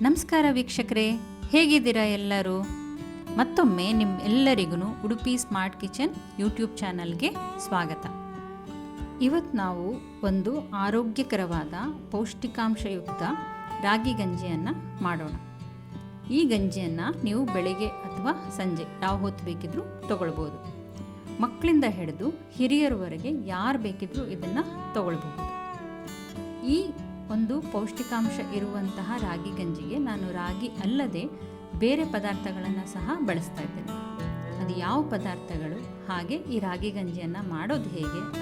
ನಮಸ್ಕಾರ ವೀಕ್ಷಕರೇ, ಹೇಗಿದ್ದೀರಾ ಎಲ್ಲರೂ? ಮತ್ತೊಮ್ಮೆ ನಿಮ್ಮೆಲ್ಲರಿಗೂ ಉಡುಪಿ ಸ್ಮಾರ್ಟ್ ಕಿಚನ್ ಯೂಟ್ಯೂಬ್ ಚಾನಲ್ಗೆ ಸ್ವಾಗತ. ಇವತ್ತು ನಾವು ಒಂದು ಆರೋಗ್ಯಕರವಾದ ಪೌಷ್ಟಿಕಾಂಶಯುಕ್ತ ರಾಗಿ ಗಂಜಿಯನ್ನು ಮಾಡೋಣ. ಈ ಗಂಜಿಯನ್ನು ನೀವು ಬೆಳಿಗ್ಗೆ ಅಥವಾ ಸಂಜೆ ಯಾವ ಹೊತ್ತು ಬೇಕಿದ್ರೂ ತಗೊಳ್ಬೋದು. ಮಕ್ಕಳಿಂದ ಹಿಡಿದು ಹಿರಿಯರವರೆಗೆ ಯಾರು ಬೇಕಿದ್ರೂ ಇದನ್ನು ತಗೊಳ್ಬಹುದು. ಈ ಒಂದು ಪೌಷ್ಟಿಕಾಂಶ ಇರುವಂತಹ ರಾಗಿ ಗಂಜಿಗೆ ನಾನು ರಾಗಿ ಅಲ್ಲದೆ ಬೇರೆ ಪದಾರ್ಥಗಳನ್ನು ಸಹ ಬಳಸ್ತಾ ಇದ್ದೇನೆ. ಅದು ಯಾವ ಪದಾರ್ಥಗಳು, ಹಾಗೆ ಈ ರಾಗಿ ಗಂಜಿಯನ್ನು ಮಾಡೋದು ಹೇಗೆ ಅಂತ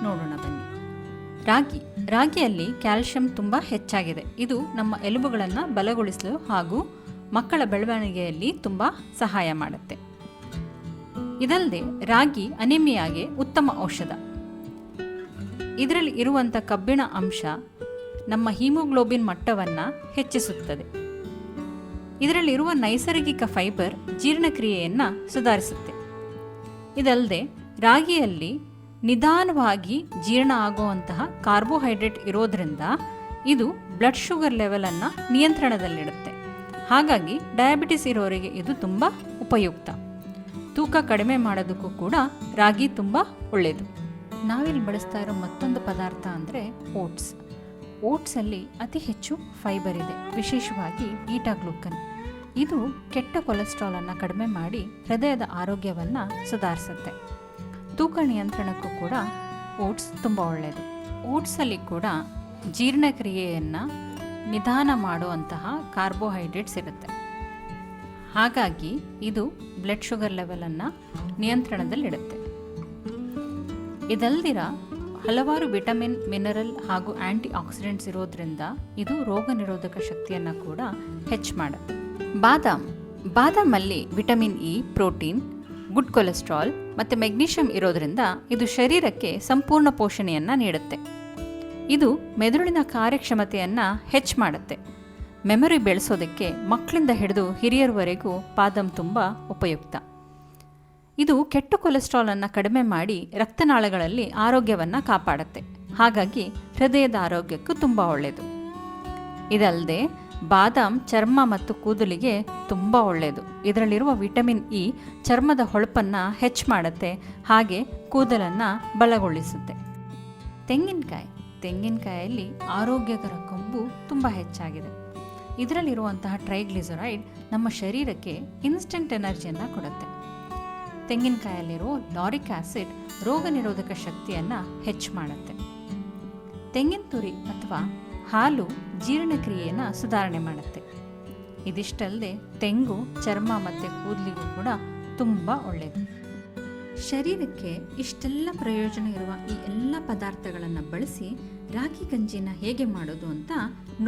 ನೋಡೋಣ ಬನ್ನಿ. ರಾಗಿಯಲ್ಲಿ ಕ್ಯಾಲ್ಶಿಯಂ ತುಂಬ ಹೆಚ್ಚಾಗಿದೆ. ಇದು ನಮ್ಮ ಎಲುಬುಗಳನ್ನು ಬಲಗೊಳಿಸಲು ಹಾಗೂ ಮಕ್ಕಳ ಬೆಳವಣಿಗೆಯಲ್ಲಿ ತುಂಬ ಸಹಾಯ ಮಾಡುತ್ತೆ. ಇದಲ್ಲದೆ ರಾಗಿ ಅನಿಮಿಯಾಗೆ ಉತ್ತಮ ಔಷಧ. ಇದರಲ್ಲಿ ಇರುವಂಥ ಕಬ್ಬಿಣ ಅಂಶ ನಮ್ಮ ಹೀಮೋಗ್ಲೋಬಿನ್ ಮಟ್ಟವನ್ನು ಹೆಚ್ಚಿಸುತ್ತದೆ. ಇದರಲ್ಲಿರುವ ನೈಸರ್ಗಿಕ ಫೈಬರ್ ಜೀರ್ಣಕ್ರಿಯೆಯನ್ನು ಸುಧಾರಿಸುತ್ತೆ. ಇದಲ್ಲದೆ ರಾಗಿಯಲ್ಲಿ ನಿಧಾನವಾಗಿ ಜೀರ್ಣ ಆಗುವಂತಹ ಕಾರ್ಬೋಹೈಡ್ರೇಟ್ ಇರೋದರಿಂದ ಇದು ಬ್ಲಡ್ ಶುಗರ್ ಲೆವೆಲನ್ನು ನಿಯಂತ್ರಣದಲ್ಲಿಡುತ್ತೆ. ಹಾಗಾಗಿ ಡಯಾಬಿಟಿಸ್ ಇರೋರಿಗೆ ಇದು ತುಂಬ ಉಪಯುಕ್ತ. ತೂಕ ಕಡಿಮೆ ಮಾಡೋದಕ್ಕೂ ಕೂಡ ರಾಗಿ ತುಂಬ ಒಳ್ಳೆಯದು. ನಾವಿಲ್ಲಿ ಬಳಸ್ತಾ ಇರೋ ಮತ್ತೊಂದು ಪದಾರ್ಥ ಅಂದರೆ ಓಟ್ಸ್. ಓಟ್ಸಲ್ಲಿ ಅತಿ ಹೆಚ್ಚು ಫೈಬರ್ ಇದೆ, ವಿಶೇಷವಾಗಿ ಬೀಟಾ ಗ್ಲೂಕನ್. ಇದು ಕೆಟ್ಟ ಕೊಲೆಸ್ಟ್ರಾಲನ್ನು ಕಡಿಮೆ ಮಾಡಿ ಹೃದಯದ ಆರೋಗ್ಯವನ್ನು ಸುಧಾರಿಸುತ್ತೆ. ತೂಕ ನಿಯಂತ್ರಣಕ್ಕೂ ಕೂಡ ಓಟ್ಸ್ ತುಂಬ ಒಳ್ಳೆಯದು. ಓಟ್ಸಲ್ಲಿ ಕೂಡ ಜೀರ್ಣಕ್ರಿಯೆಯನ್ನು ನಿಧಾನ ಮಾಡುವಂತಹ ಕಾರ್ಬೋಹೈಡ್ರೇಟ್ಸ್ ಇರುತ್ತೆ. ಹಾಗಾಗಿ ಇದು ಬ್ಲಡ್ ಶುಗರ್ ಲೆವೆಲನ್ನು ನಿಯಂತ್ರಣದಲ್ಲಿಡುತ್ತೆ. ಇದಲ್ದಿರ ಹಲವಾರು ವಿಟಮಿನ್, ಮಿನರಲ್ ಹಾಗೂ ಆ್ಯಂಟಿ ಆಕ್ಸಿಡೆಂಟ್ಸ್ ಇರೋದ್ರಿಂದ ಇದು ರೋಗ ನಿರೋಧಕ ಶಕ್ತಿಯನ್ನು ಕೂಡ ಹೆಚ್ಚು ಮಾಡುತ್ತೆ. ಬಾದಾಮಲ್ಲಿ vitamin E, protein, good cholesterol ಮತ್ತು ಮೆಗ್ನೀಷಿಯಂ ಇರೋದ್ರಿಂದ ಇದು ಶರೀರಕ್ಕೆ ಸಂಪೂರ್ಣ ಪೋಷಣೆಯನ್ನು ನೀಡುತ್ತೆ. ಇದು ಮೆದುಳಿನ ಕಾರ್ಯಕ್ಷಮತೆಯನ್ನು ಹೆಚ್ಚು ಮಾಡುತ್ತೆ. ಮೆಮೊರಿ ಬೆಳೆಸೋದಕ್ಕೆ ಮಕ್ಕಳಿಂದ ಹಿಡಿದು ಹಿರಿಯರವರೆಗೂ ಬಾದಾಮ್ ತುಂಬ ಉಪಯುಕ್ತ. ಇದು ಕೆಟ್ಟ ಕೊಲೆಸ್ಟ್ರಾಲನ್ನು ಕಡಿಮೆ ಮಾಡಿ ರಕ್ತನಾಳಗಳಲ್ಲಿ ಆರೋಗ್ಯವನ್ನು ಕಾಪಾಡುತ್ತೆ. ಹಾಗಾಗಿ ಹೃದಯದ ಆರೋಗ್ಯಕ್ಕೂ ತುಂಬ ಒಳ್ಳೆಯದು. ಇದಲ್ಲದೆ ಬಾದಾಮ್ ಚರ್ಮ ಮತ್ತು ಕೂದಲಿಗೆ ತುಂಬ ಒಳ್ಳೆಯದು. ಇದರಲ್ಲಿರುವ ವಿಟಮಿನ್ ಇ ಚರ್ಮದ ಹೊಳಪನ್ನು ಹೆಚ್ಚು ಮಾಡುತ್ತೆ, ಹಾಗೆ ಕೂದಲನ್ನು ಬಲಗೊಳಿಸುತ್ತೆ. ತೆಂಗಿನಕಾಯಲ್ಲಿ ಆರೋಗ್ಯಕರ ಕೊಬ್ಬು ತುಂಬ ಹೆಚ್ಚಾಗಿದೆ. ಇದರಲ್ಲಿರುವಂತಹ ಟ್ರೈಗ್ಲಿಸರೈಡ್ ನಮ್ಮ ಶರೀರಕ್ಕೆ ಇನ್ಸ್ಟೆಂಟ್ ಎನರ್ಜಿಯನ್ನು ಕೊಡುತ್ತೆ. ತೆಂಗಿನಕಾಯಲ್ಲಿರೋ ಲಾರಿಕ್ ಆಸಿಡ್ ರೋಗ ನಿರೋಧಕ ಶಕ್ತಿಯನ್ನು ಹೆಚ್ಚು ಮಾಡುತ್ತೆ. ತೆಂಗಿನ ತುರಿ ಅಥವಾ ಹಾಲು ಜೀರ್ಣಕ್ರಿಯೆಯನ್ನು ಸುಧಾರಣೆ ಮಾಡುತ್ತೆ. ಇದಿಷ್ಟಲ್ಲದೆ ತೆಂಗು ಚರ್ಮ ಮತ್ತು ಕೂದಲಿಗೂ ಕೂಡ ತುಂಬ ಒಳ್ಳೆಯದು. ಶರೀರಕ್ಕೆ ಇಷ್ಟೆಲ್ಲ ಪ್ರಯೋಜನ ಇರುವ ಈ ಎಲ್ಲ ಪದಾರ್ಥಗಳನ್ನು ಬಳಸಿ ರಾಗಿ ಗಂಜಿನ ಹೇಗೆ ಮಾಡೋದು ಅಂತ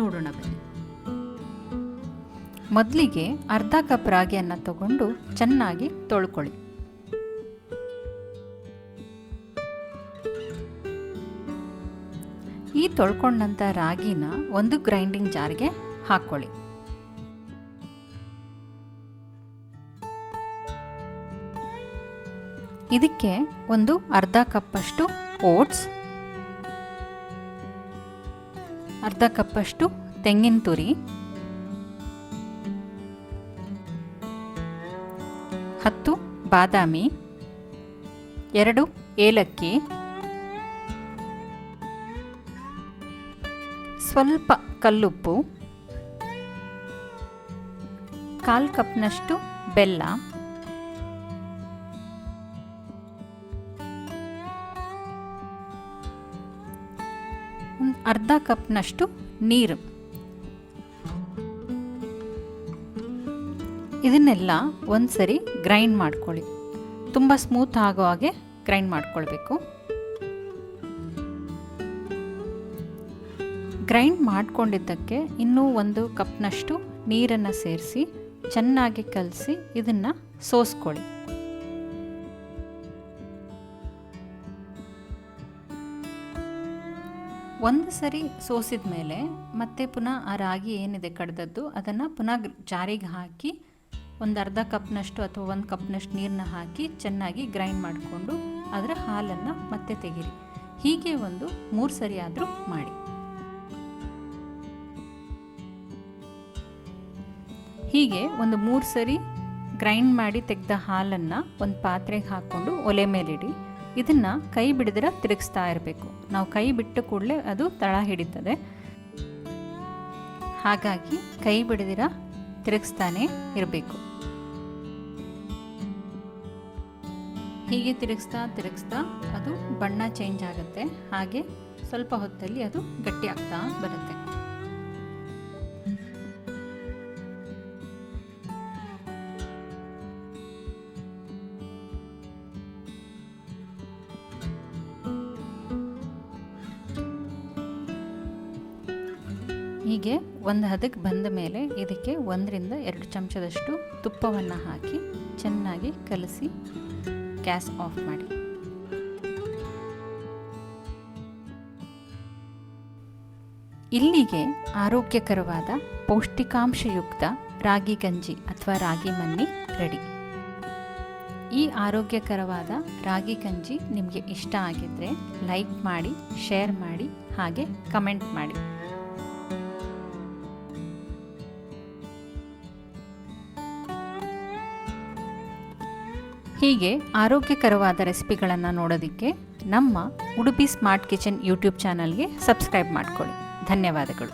ನೋಡೋಣ ಬನ್ನಿ. ಮೊದಲಿಗೆ ಅರ್ಧ ಕಪ್ ರಾಗಿಯನ್ನು ತಗೊಂಡು ಚೆನ್ನಾಗಿ ತೊಳ್ಕೊಳ್ಳಿ. ಈ ತೊಳ್ಕೊಂಡಂಥ ರಾಗಿನ ಒಂದು ಗ್ರೈಂಡಿಂಗ್ ಜಾರ್ಗೆ ಹಾಕ್ಕೊಳ್ಳಿ. ಇದಕ್ಕೆ ಒಂದು ಅರ್ಧ ಕಪ್ಪಷ್ಟು ಓಟ್ಸ್, ಅರ್ಧ ಕಪ್ಪಷ್ಟು ತೆಂಗಿನ ತುರಿ, 10 ಬಾದಾಮಿ, 2 ಏಲಕ್ಕಿ, ಸ್ವಲ್ಪ ಕಲ್ಲುಪ್ಪು, 1/4 ಕಪ್ನಷ್ಟು ಬೆಲ್ಲ, ಅರ್ಧ ಕಪ್ನಷ್ಟು ನೀರು. ಇದನ್ನೆಲ್ಲ ಒಂದ್ಸರಿ ಗ್ರೈಂಡ್ ಮಾಡ್ಕೊಳ್ಳಿ. ತುಂಬ ಸ್ಮೂತ್ ಆಗೋ ಹಾಗೆ ಗ್ರೈಂಡ್ ಮಾಡ್ಕೊಳ್ಬೇಕು. ಗ್ರೈಂಡ್ ಮಾಡ್ಕೊಂಡಿದ್ದಕ್ಕೆ ಇನ್ನೂ 1 ಕಪ್ನಷ್ಟು ನೀರನ್ನು ಸೇರಿಸಿ ಚೆನ್ನಾಗಿ ಕಲಸಿ ಇದನ್ನು ಸೋಸ್ಕೊಳ್ಳಿ. ಒಂದು ಸರಿ ಸೋಸಿದ ಮೇಲೆ ಮತ್ತೆ ಪುನಃ ಆ ರಾಗಿ ಏನಿದೆ ಕಡ್ದದ್ದು ಅದನ್ನು ಪುನಃ ಜಾರಿಗೆ ಹಾಕಿ ಒಂದು ಅರ್ಧ ಕಪ್ನಷ್ಟು ಅಥವಾ 1 ಕಪ್ನಷ್ಟು ನೀರನ್ನ ಹಾಕಿ ಚೆನ್ನಾಗಿ ಗ್ರೈಂಡ್ ಮಾಡಿಕೊಂಡು ಅದರ ಹಾಲನ್ನು ಮತ್ತೆ ತೆಗೀರಿ. ಹೀಗೆ ಒಂದು 3 ಸರಿ ಆದರೂ ಮಾಡಿ. ಹೀಗೆ ಒಂದು 3 ಸರಿ ಗ್ರೈಂಡ್ ಮಾಡಿ ತೆಗೆದ ಹಾಲನ್ನು ಒಂದು ಪಾತ್ರೆಗೆ ಹಾಕ್ಕೊಂಡು ಒಲೆ ಮೇಲಿಡಿ. ಇದನ್ನು ಕೈ ಬಿಡದಿರ ತಿರುಗಿಸ್ತಾ ಇರಬೇಕು. ನಾವು ಕೈ ಬಿಟ್ಟ ಕೂಡಲೇ ಅದು ತಳ ಹಿಡಿತದೆ. ಹಾಗಾಗಿ ಕೈ ಬಿಡದಿರ ತಿರುಗಿಸ್ತಾನೆ ಇರಬೇಕು. ಹೀಗೆ ತಿರುಗಿಸ್ತಾ ಅದು ಬಣ್ಣ ಚೇಂಜ್ ಆಗುತ್ತೆ. ಹಾಗೆ ಸ್ವಲ್ಪ ಹೊತ್ತಲ್ಲಿ ಅದು ಗಟ್ಟಿ ಆಗ್ತಾ ಬರುತ್ತೆ. ಹೀಗೆ ಒಂದು ಹದಕ್ಕೆ ಬಂದ ಮೇಲೆ ಇದಕ್ಕೆ 1 ರಿಂದ 2 ಚಮಚದಷ್ಟು ತುಪ್ಪವನ್ನು ಹಾಕಿ ಚೆನ್ನಾಗಿ ಕಲಸಿ ಗ್ಯಾಸ್ ಆಫ್ ಮಾಡಿ. ಇಲ್ಲಿಗೆ ಆರೋಗ್ಯಕರವಾದ ಪೌಷ್ಟಿಕಾಂಶಯುಕ್ತ ರಾಗಿ ಗಂಜಿ ಅಥವಾ ರಾಗಿ ಮನ್ನಿ ರೆಡಿ. ಈ ಆರೋಗ್ಯಕರವಾದ ರಾಗಿ ಗಂಜಿ ನಿಮಗೆ ಇಷ್ಟ ಆಗಿದ್ದರೆ ಲೈಕ್ ಮಾಡಿ, ಶೇರ್ ಮಾಡಿ, ಹಾಗೆ ಕಮೆಂಟ್ ಮಾಡಿ. ಹೀಗೆ ಆರೋಗ್ಯಕರವಾದ ರೆಸಿಪಿಗಳನ್ನು ನೋಡೋದಕ್ಕೆ ನಮ್ಮ ಉಡುಪಿ ಸ್ಮಾರ್ಟ್ ಕಿಚನ್ ಯೂಟ್ಯೂಬ್ ಚಾನಲ್ಗೆ ಸಬ್ಸ್ಕ್ರೈಬ್ ಮಾಡ್ಕೊಳ್ಳಿ. ಧನ್ಯವಾದಗಳು.